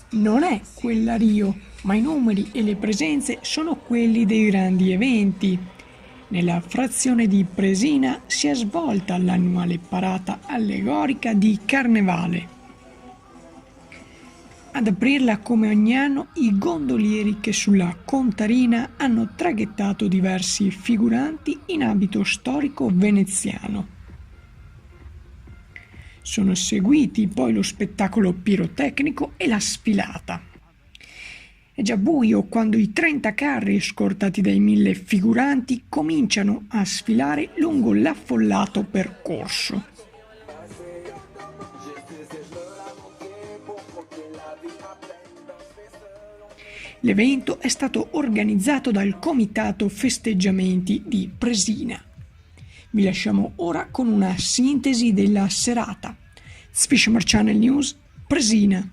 Non è quella Rio, ma i numeri e le presenze sono quelli dei grandi eventi. Nella frazione di Presina si è svolta l'annuale parata allegorica di Carnevale. Ad aprirla come ogni anno i gondolieri che sulla Contarina hanno traghettato diversi figuranti in abito storico veneziano. Sono seguiti poi lo spettacolo pirotecnico e la sfilata. È già buio quando i 30 carri, scortati dai 1000 figuranti, cominciano a sfilare lungo l'affollato percorso. L'evento è stato organizzato dal Comitato Festeggiamenti di Presina. Vi lasciamo ora con una sintesi della serata. Sfishammer Channel News, Presina.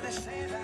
de seda.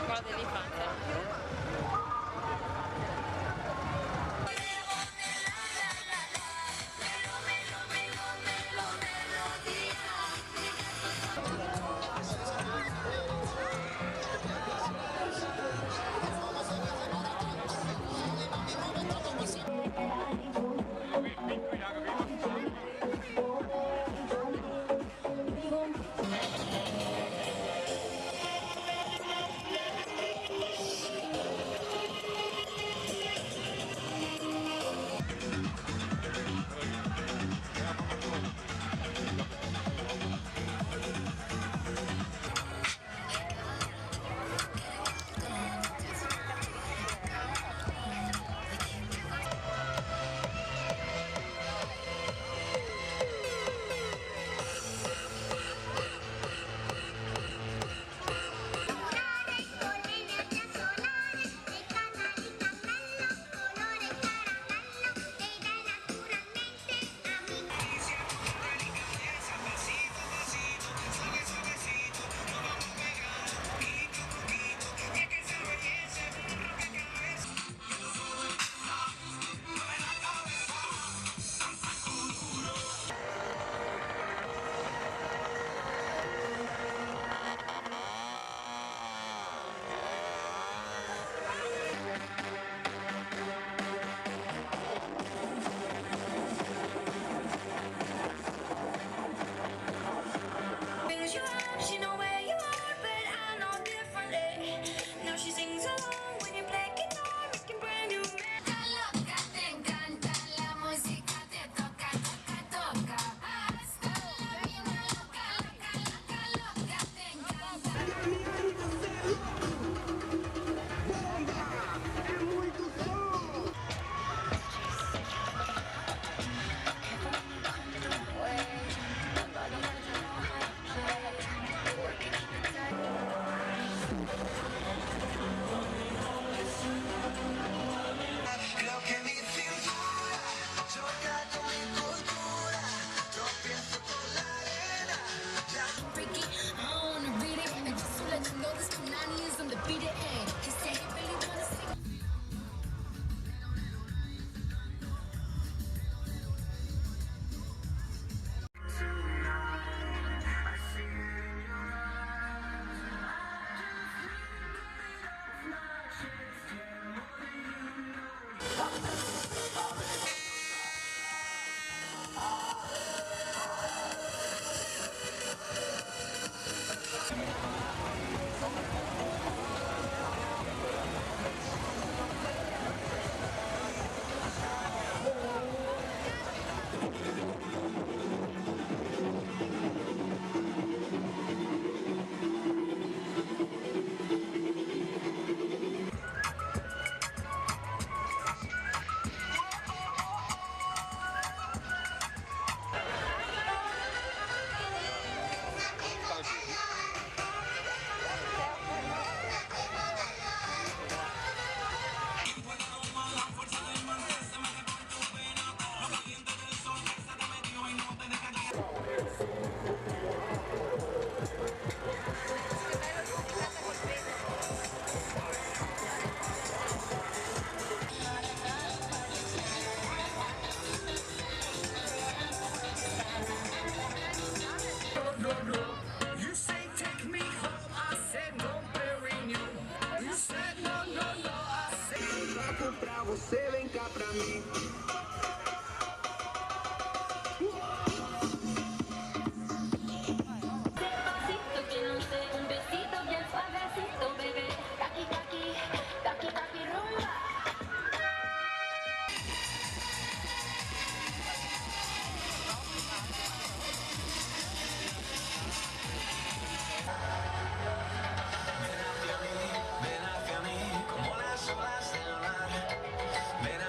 Quello dell'infanzia. Despacito, que no sé, un besito bien suavecito, bebé. Kaki, kaki, kaki, kaki, rumba. Ven hacia mí, como las olas del mar. Ven a...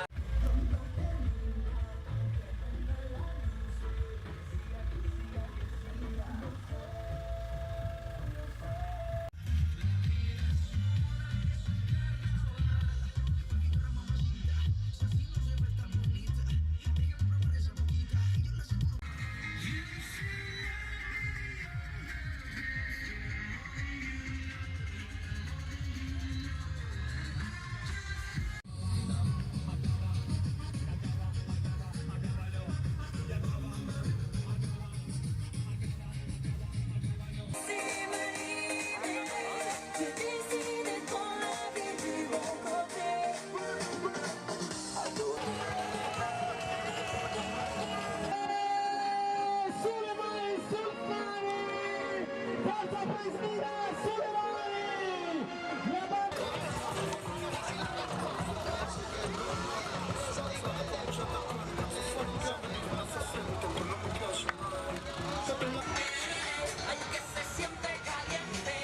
Ay, que se siente caliente.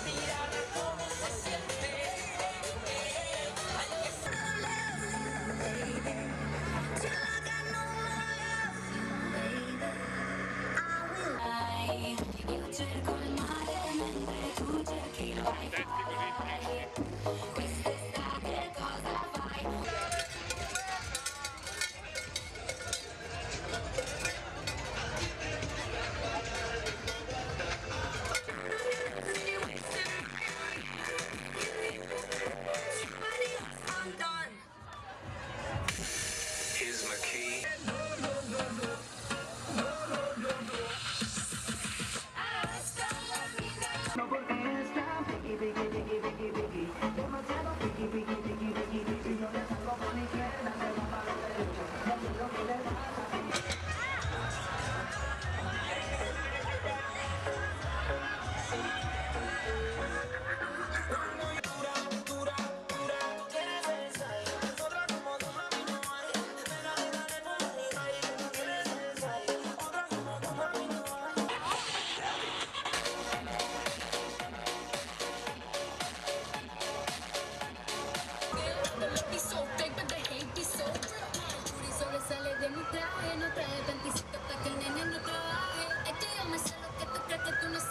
Mirar cómo se siente. Ay, que se... Io cerco il mare mentre tu cerchi il wifi. Quest'estate cosa fai? I'm done. Here's my key. Hasta la vida. No porque está piqui, piqui, piqui, piqui, piqui. Demasiado piqui, piqui, piqui, piqui, piqui. Yo le salgo por la izquierda, se va para la derecha. No sé lo que le pasa. Be so fake, but the hate be so real. Booty sobresale de mi traje, no trae panticito pa' que el nene no trabaje. Es que yo me sé lo que tú crees que tú no sabes.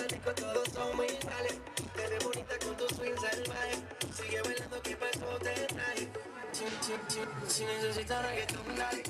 la disco todos somos iguales. Te ves bonita con tu swing salvaje. Sigue bailando, ¿qué pasó? Te traje. Si necesitas reggaetón, dale.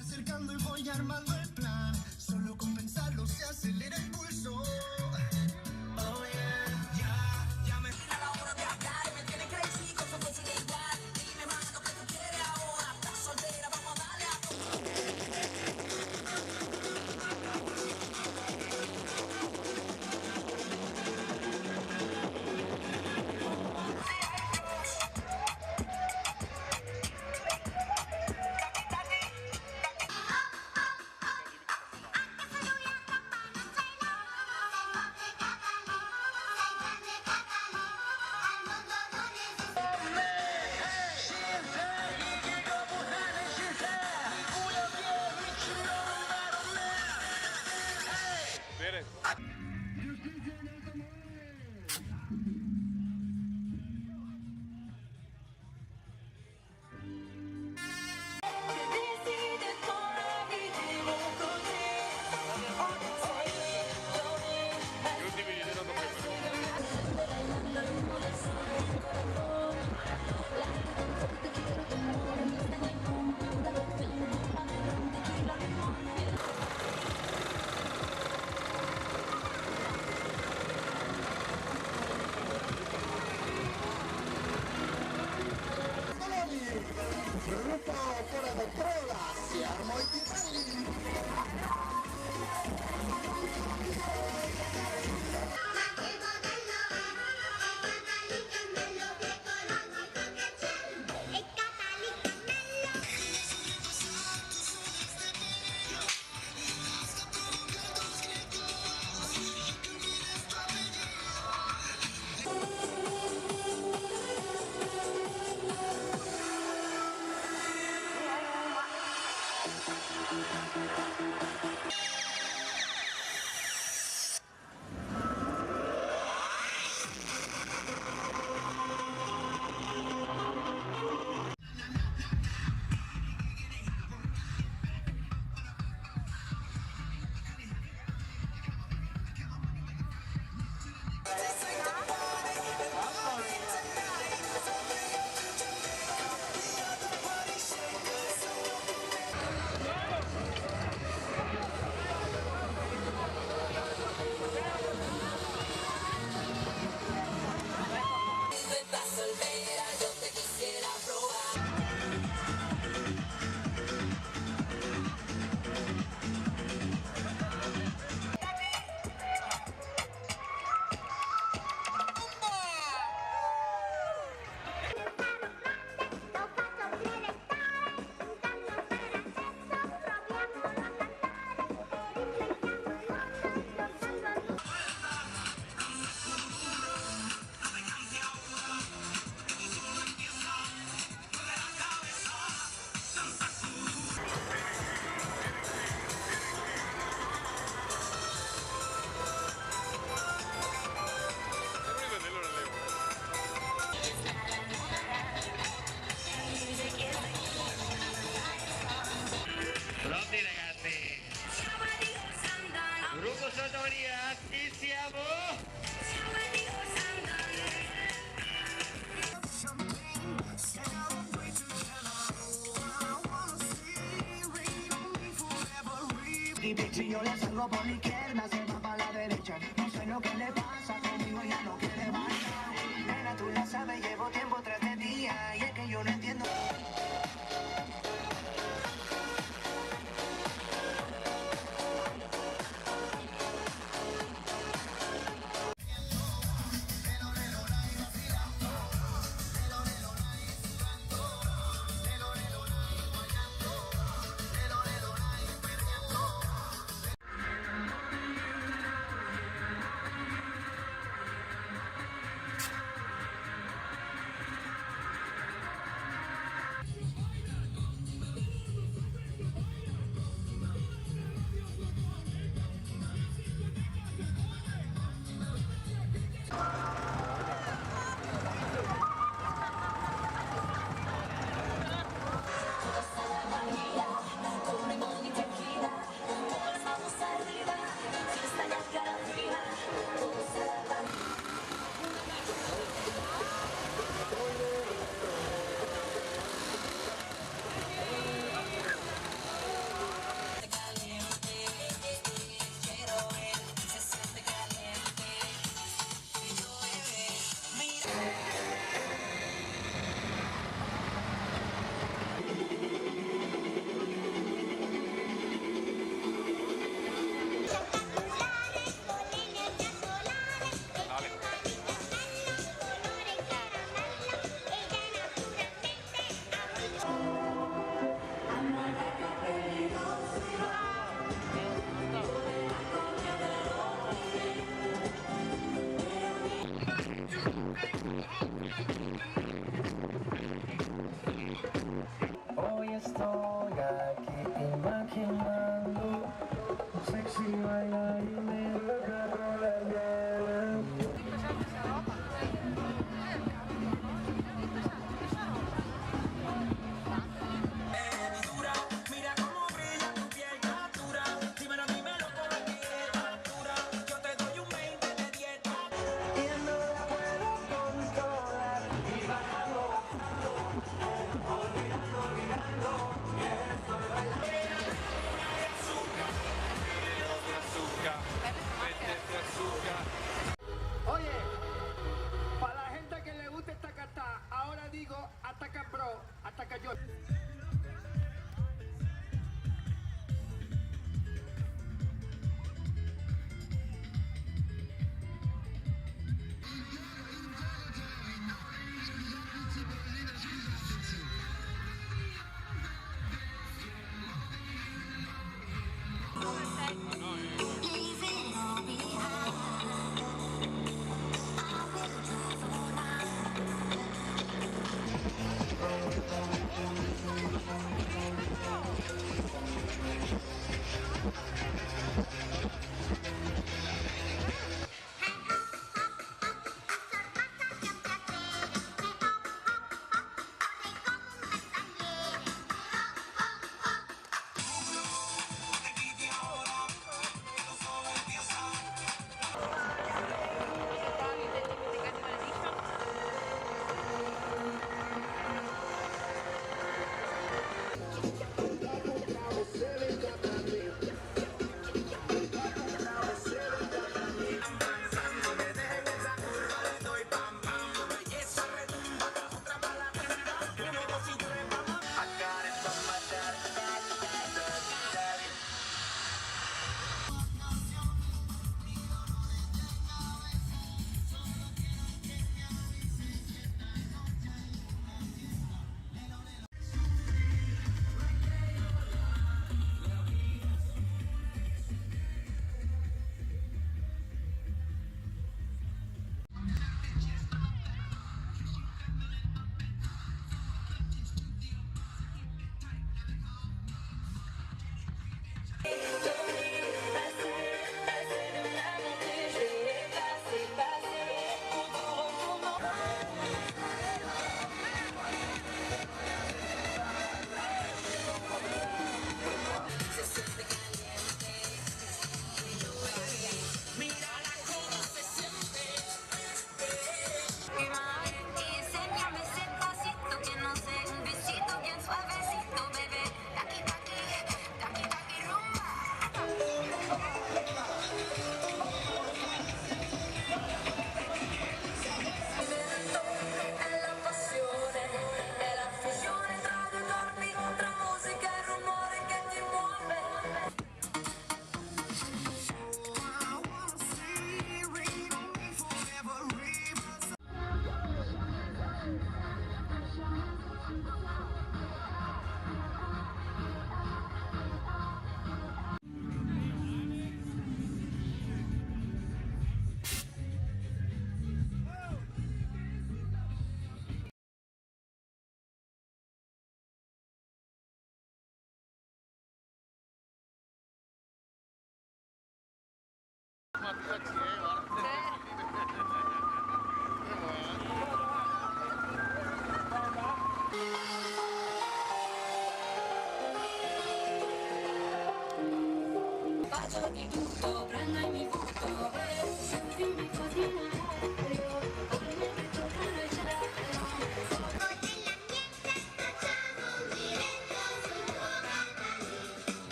Acercando y voy armando el plan. Solo con pensarlo se acelera el pulso. Oh yeah, ya me a la hora de hablar. Me tiene crazy con su facilidad. Dime más lo que tú quieres ahora. Estás soltera, vamos a darle a Pronti ragazzi? Gruppo Sotoria, ci siamo? Y yo le salgo por la izquierda, se va para la derecha. No sé lo que le pasa, conmigo ya no quiere bailar. Nena, tú la sabes, llevo tiempo tras de día. Y es que yo no entiendo. Enséñame ese pasito que no sé, un besito bien suavecito, bebé. Taqui, taqui, taqui, taqui, rumba. È la passione, è la fusione tra due corpi, tra musica e rumore che ti muove. I wanna see rain on me forever, rivers. Faccio di tutto, prendo e mi butto, sentimi così in aereo, ora mi che toccare il cielo.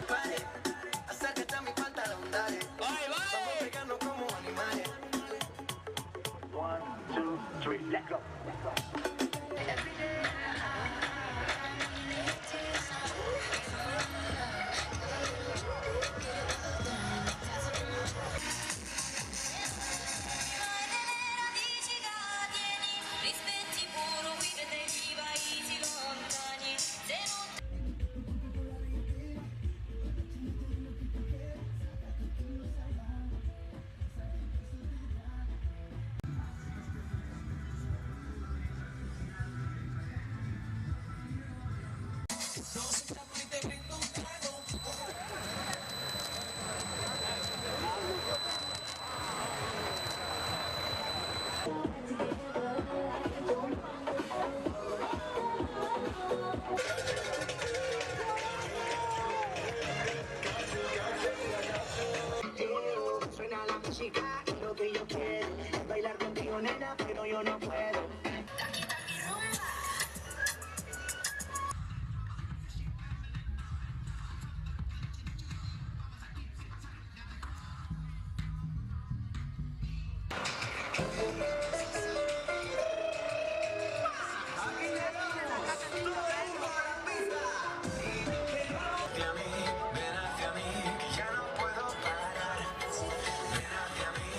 Pare, acércate a mi pantalón, dale. Vamos pegando como animales. 1, 2, 3, let's go. Radici cateni, rispetti puro, qui vedrei i paesi lontani. Se non Suena la música y lo que yo quiero es bailar contigo, nena, pero yo no puedo. taqui, taqui, rumba. Ven hacia mí, que ya no puedo parar. Ven hacia mí.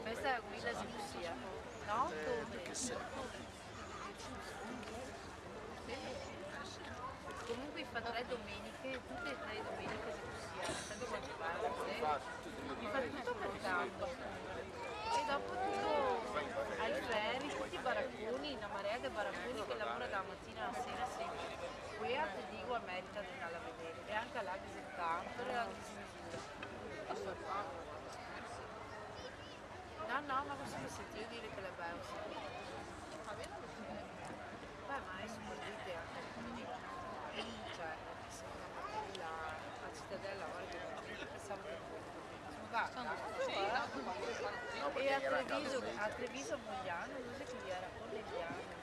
Questa è la guida di Lucia, no? Dove? Comunque fa 3 domeniche, tutte e 3 domeniche di Lucia, sai quante parte? Mi fa tutto per campo. E dopo tutto ai ferri, tutti i baracconi, una marea di baracconi che lavora da mattina alla sera sempre. Qui ti dico a merita di andare a vedere, e anche là che si campo e la dismisura. No, ma questo mi sentivo dire che le bello. Beh, ma è super anche cioè, a Cittadella, guarda che pensavo che e a Treviso Mogliano, cos'è che era? Polegliano.